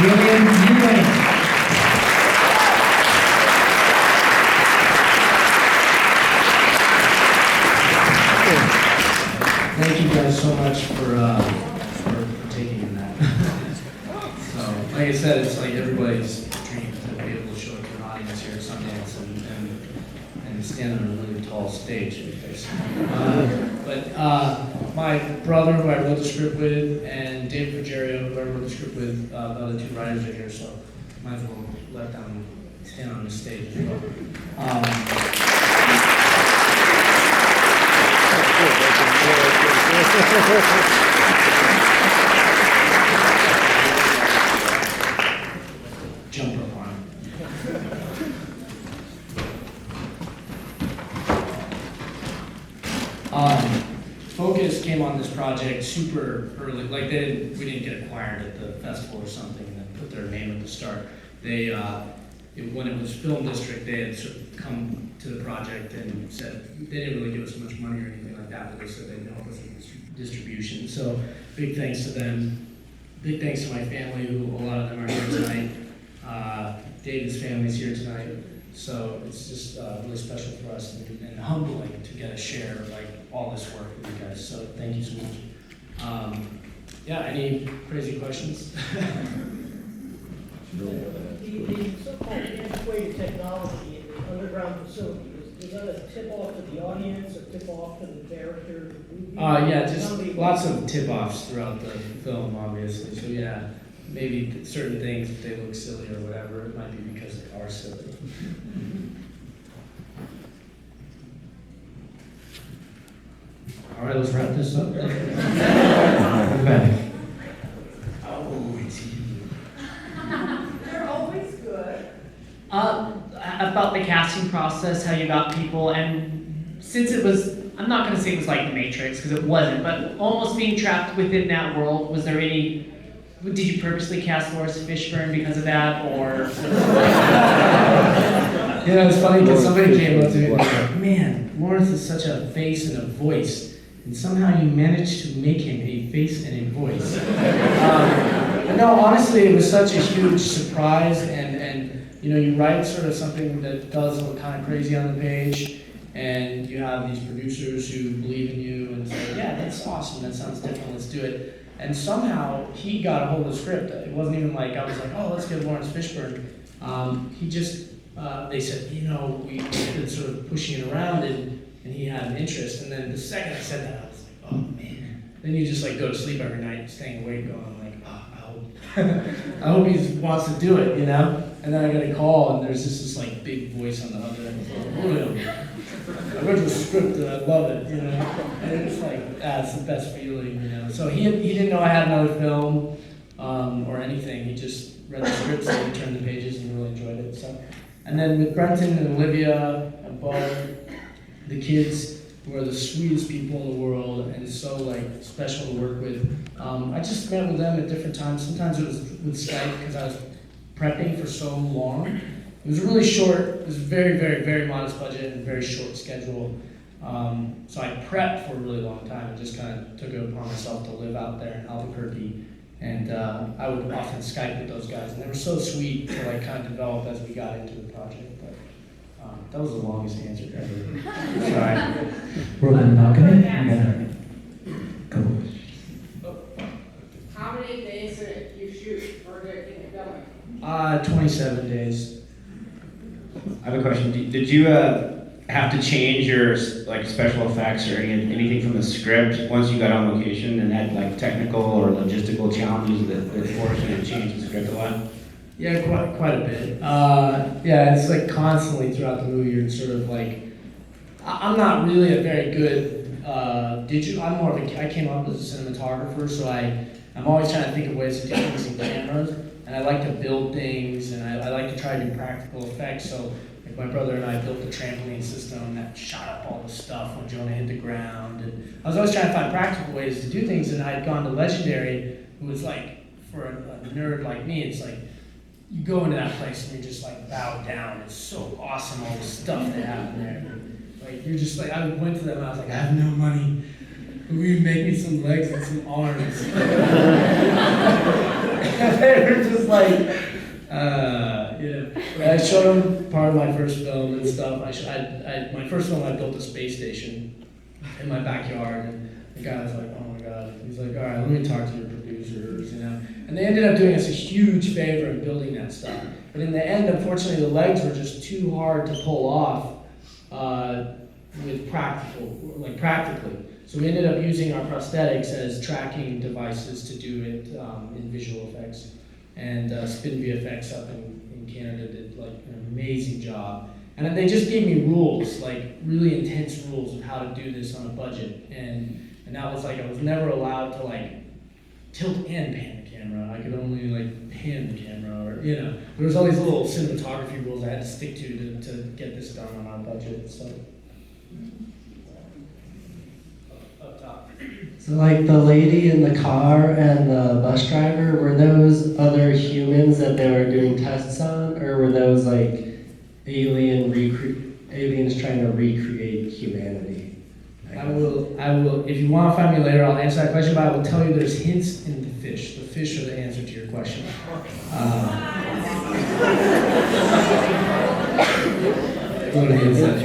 William Eubank. Thank you guys so much for taking in that. So, like I said, it's like everybody's dream to be able to show it to an audience here at Sundance and stand on a really tall stage. But my brother, who I wrote the script with, and David Frigerio, who I wrote the script with, the other two writers are here, so might as well let them stand on the stage as well. Jump up on it. Focus came on this project super early. Like we didn't get acquired at the festival or something and then put their name at the start. They, when it was Film District, they had sort of come to the project and said they didn't really give us much money or anything like that, but they said they'd help us with distribution. So big thanks to them. Big thanks to my family, who a lot of them are here tonight. David's family's here tonight. So it's just really special for us and humbling to get a share of like all this work with you guys. So thank you so much. Yeah, any crazy questions? The so-called antiquated technology in the underground facility, is that a tip-off to the audience or tip-off to the character? Yeah, just lots of tip-offs throughout the film, obviously. So yeah, maybe certain things, if they look silly or whatever, it might be because they are silly. All right, let's wrap this up. Okay. Oh, it's you. They're always good. About the casting process, how you got people, and since it was, I'm not going to say it was like The Matrix, because it wasn't, but almost being trapped within that world, was there any, did you purposely cast Lawrence Fishburne because of that, or? You know, it's funny because somebody came up to me and was like, man, Lawrence is such a face and a voice, and somehow you managed to make him a face and a voice. But no, honestly, it was such a huge surprise, and you know, you write sort of something that does look kind of crazy on the page, and you have these producers who believe in you and say, yeah, that's awesome, that sounds different, let's do it. And somehow he got a hold of the script. It wasn't even like I was like, oh, let's get Lawrence Fishburne. He just, they said, you know, we've been sort of pushing it around, and he had an interest. And then the second I said that, I was like, oh man. Then you just like go to sleep every night, staying awake, going like, oh, I hope, I hope he wants to do it, you know. And then I get a call, and there's just this like big voice on the other end. Like, William, I read the script and I love it, you know. And it's like, it's the best feeling, you know. So he didn't know I had another film or anything. He just read the script, so he turned the pages and really enjoyed it. So, and then with Brenton and Olivia and Bo, the kids who are the sweetest people in the world and so like special to work with. I just met with them at different times. Sometimes it was with Skype because I was prepping for so long. It was really short. It was very, very, very modest budget and very short schedule. So I prepped for a really long time and just kind of took it upon myself to live out there in Albuquerque. And I would often Skype with those guys, and they were so sweet to like kind of develop as we got into the project. But that was the longest answer ever. Sorry. Brooklyn Balcony? Yeah. Cool. How many days did you shoot for the filming? 27 days. I have a question. Did you have to change your like special effects or anything from the script once you got on location, and had like technical or logistical challenges that forced you to change the script a lot? Yeah, quite a bit. Yeah, it's like constantly throughout the movie you're sort of like, I'm not really a very good digital, I'm more of I came up as a cinematographer, so I'm always trying to think of ways to do things in cameras, and I like to build things, and I like to try to do practical effects, so like my brother and I built the trampoline system that shot up all the stuff when Jonah hit the ground, and I was always trying to find practical ways to do things, and I had gone to Legendary, who was like, for a nerd like me, it's like, you go into that place and you're just like bowed down. It's so awesome, all the stuff they have in there. Like you're just like, I went to them and I was like, I have no money. will you make me some legs and some arms? And they were just like, yeah. I showed them part of my first film and stuff. My first film, I built a space station in my backyard, and the guy was like, oh my God. He's like, all right, let me talk to your producers, And they ended up doing us a huge favor in building that stuff. But in the end, unfortunately, the legs were just too hard to pull off practically. So we ended up using our prosthetics as tracking devices to do it in visual effects. And Spin VFX up in Canada did like an amazing job. And then they just gave me rules, like really intense rules of how to do this on a budget. And that was like, I was never allowed to like tilt and pan the camera. I could only like pan the camera, or there was all these little cinematography rules I had to stick to get this done on our budget. So up top. So like the lady in the car and the bus driver, were those other humans that they were doing tests on, or were those like aliens trying to recreate humanity? I will, if you want to find me later, I'll answer that question, but I will tell you there's hints in the fish. The fish are the answer to your question. What is that?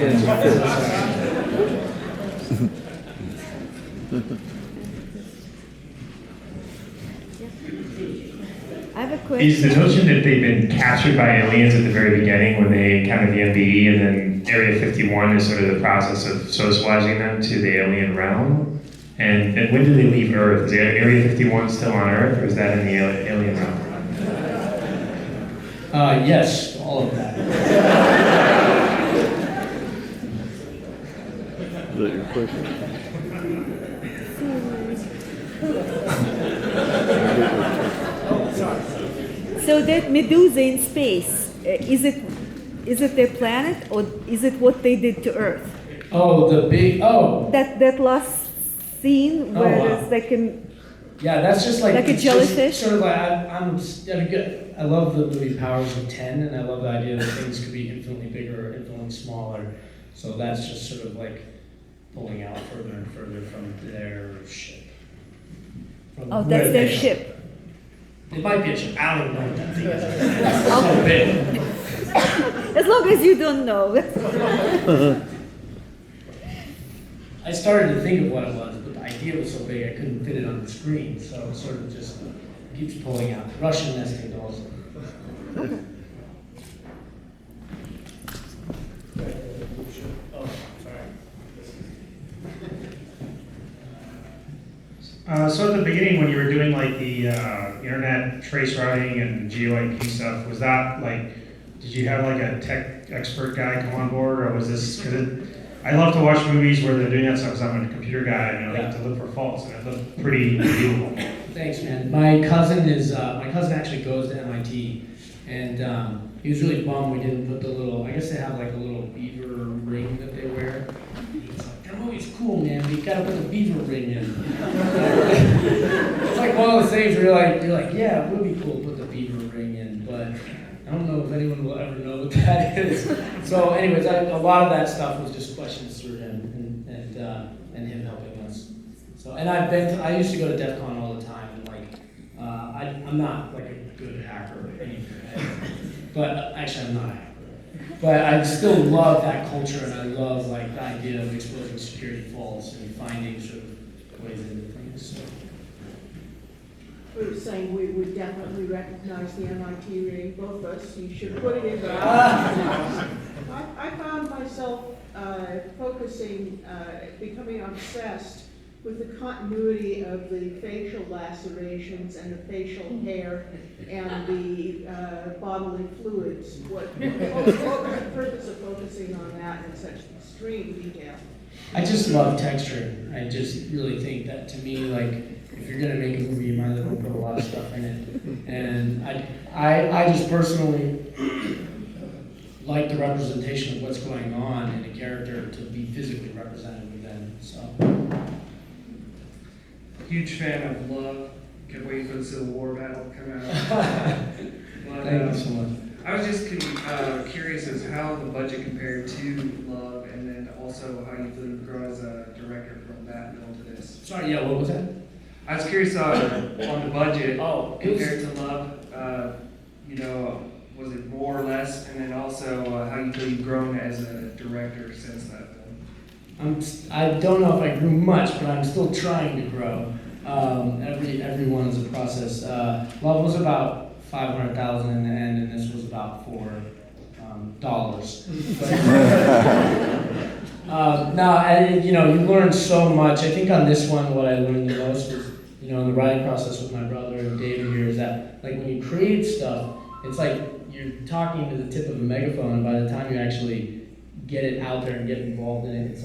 I have a question. Is the notion that they've been captured by aliens at the very beginning when they encountered the MBE, and then Area 51 is sort of the process of socializing them to the alien realm? And when do they leave Earth? Is Area 51 still on Earth, or is that in the alien realm? Yes, all of that. Is that your question? So that Medusa in space, is it their planet, or is it what they did to Earth? That last scene where there's like that's just like a jellyfish. Sort of like I love the movie Powers of 10, and I love the idea that things could be infinitely bigger or infinitely smaller. So that's just sort of like pulling out further and further from their ship. Oh, that's their ship. It might be a ship. I don't know what that thing is. It's so big. As long as you don't know. I started to think of what it was, but the idea was so big I couldn't fit it on the screen, so it sort of just keeps pulling out. Russian nesting dolls. So at the beginning, when you were doing like the internet trace routing and geo-IP stuff, was that like, did you have like a tech expert guy come on board, or was this, because I love to watch movies where they're doing that stuff because I'm a computer guy and I have to look for faults, and it looked pretty believable. Thanks, man. My cousin actually goes to MIT, and he was really bummed we didn't put the little, I guess they have like a little beaver ring that they wear. He's like, that movie's cool, man, but you gotta put the beaver ring in. It's like one of those things where you're like, yeah, it would be cool to put the beaver ring in, but I don't know if anyone will ever know what that is. So anyways, a lot of that stuff was just questions through him and him helping us. So, and I used to go to DEF CON all the time, and like, I'm not like a good hacker or anything, but actually I'm not a hacker. But I still love that culture, and I love like the idea of exposing security faults and finding sort of ways into things. So. We were saying we would definitely recognize the MIT ring, both of us. You should put it in the I found myself becoming obsessed with the continuity of the facial lacerations and the facial hair and the bodily fluids. What was the purpose of focusing on that in such extreme detail? I just love texture. I just really think that, to me, like, if you're gonna make a movie, you might as well put a lot of stuff in it. And I just personally like the representation of what's going on in a character to be physically represented within. So. Huge fan of Love. Can't wait for the Civil War battle to come out. Thank you so much. I I was just curious as how the budget compared to Love, and then also how you feel you've grown as a director from that film to this. Sorry, yeah, what was that? I was curious on the budget Oh, it was- compared to Love. Was it more or less? And then also how you feel you've grown as a director since that film. I don't know if I grew much, but I'm still trying to grow. Every one is a process. Love was about 500,000 in the end, and this was about $4. You learn so much. I think on this one, what I learned the most was, in the writing process with my brother and David here, is that like when you create stuff, it's like you're talking to the tip of a megaphone, and by the time you actually get it out there and get involved in it, it's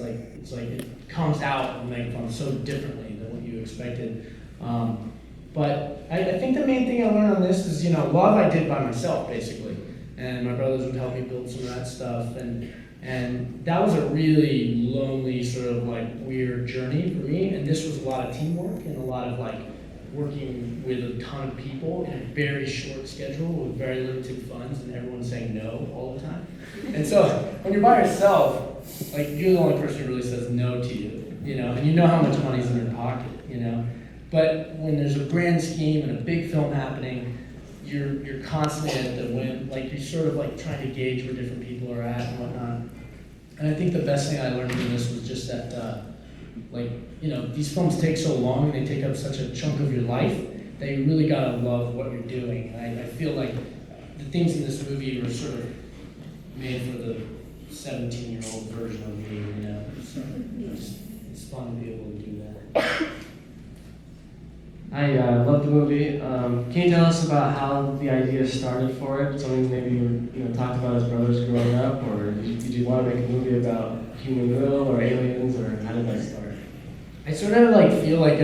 like it comes out of the megaphone so differently than what you expected. But I think the main thing I learned on this is, Love I did by myself basically, and my brothers would help me build some of that stuff, and that was a really lonely sort of like weird journey for me. And this was a lot of teamwork and a lot of like working with a ton of people in a very short schedule with very limited funds and everyone saying no all the time. And so when you're by yourself, like you're the only person who really says no to you, and you know how much money's in your pocket, But when there's a grand scheme and a big film happening, you're constantly at the whim, like you're sort of like trying to gauge where different people are at and whatnot. And I think the best thing I learned from this was just that, these films take so long and they take up such a chunk of your life that you really gotta love what you're doing. And I feel like the things in this movie were sort of made for the 17-year-old version of me, So it's fun to be able to do that. I love the movie. Can you tell us about how the idea started for it? Something maybe you talked about as brothers growing up, or did you want to make a movie about human will or aliens, or how did that start? I sort of feel like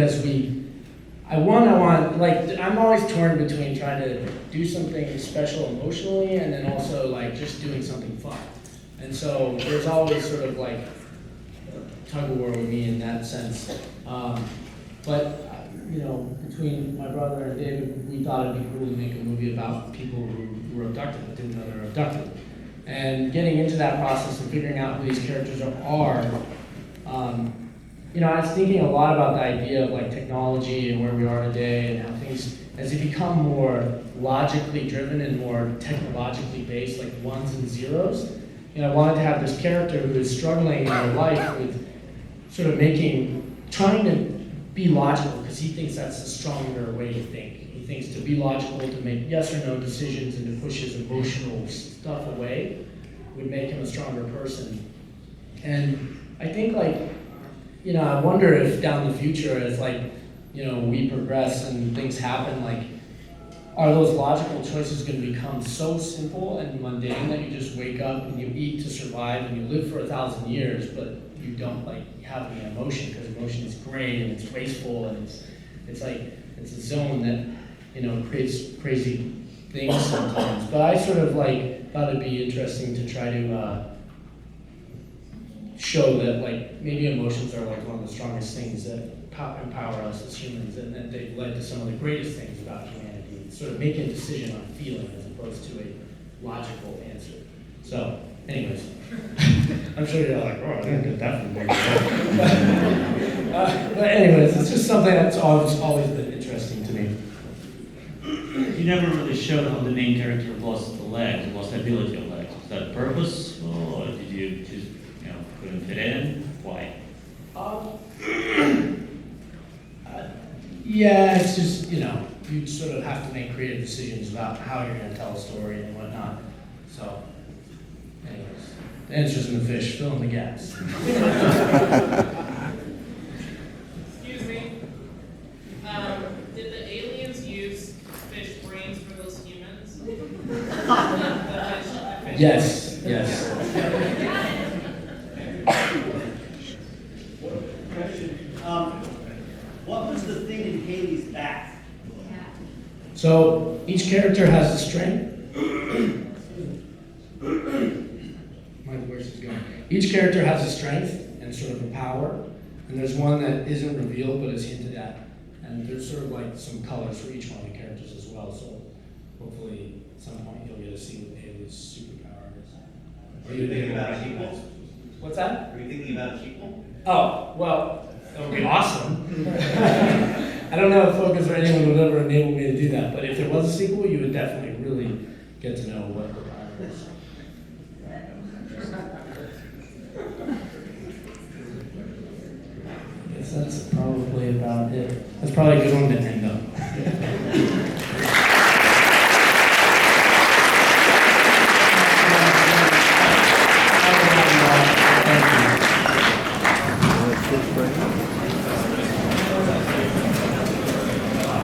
I'm always torn between trying to do something special emotionally and then also just doing something fun. And so there's always sort of tug of war with me in that sense. Between my brother and David, we thought it'd be cool to make a movie about people who were abducted but didn't know they were abducted. And getting into that process and figuring out who these characters are, I was thinking a lot about the idea of technology and where we are today and how things, as they become more logically driven and more technologically based, like ones and zeros. I wanted to have this character who is struggling in their life with sort of trying to be logical, because he thinks that's a stronger way to think. He thinks to be logical, to make yes or no decisions and to push his emotional stuff away would make him a stronger person. And I think I wonder if down the future as we progress and things happen, are those logical choices going to become so simple and mundane that you just wake up and you eat to survive and you live for 1,000 years, but you don't have any emotion, because emotion is gray and it's wasteful and it's a zone that creates crazy things sometimes. But I sort of thought it'd be interesting to try to show that maybe emotions are one of the strongest things that empower us as humans, and that they've led to some of the greatest things about humanity. Sort of making a decision on feeling as opposed to a logical answer. So, anyways, I'm sure you're oh, I didn't get that from but anyways, it's just something that's always been interesting to me. You never really showed how the main character lost the legs, lost the ability of legs. Was that purposeful, or did you just, couldn't fit in? Why? Yeah, it's just, you sort of have to make creative decisions about how you're going to tell a story and whatnot. So, anyways, the answer's in the fish, fill in the gaps. Excuse me. Did the aliens use fish brains for those humans? Yes. What was the thing in Haley's back? So each character has a strength. My voice is going. Each character has a strength and sort of a power, and there's one that isn't revealed but is hinted at. And there's sort of some colors for each one of the characters as well. So hopefully At some point, you'll get to see what Haley's superpower is. Are you thinking about a sequel? What's that? Are you thinking about a sequel? Oh, well, that would be awesome. I don't know if Focus or anyone would ever enable me to do that, but if there was a sequel, you would definitely really get to know what the power is. I guess that's probably about it. That's probably a good one to end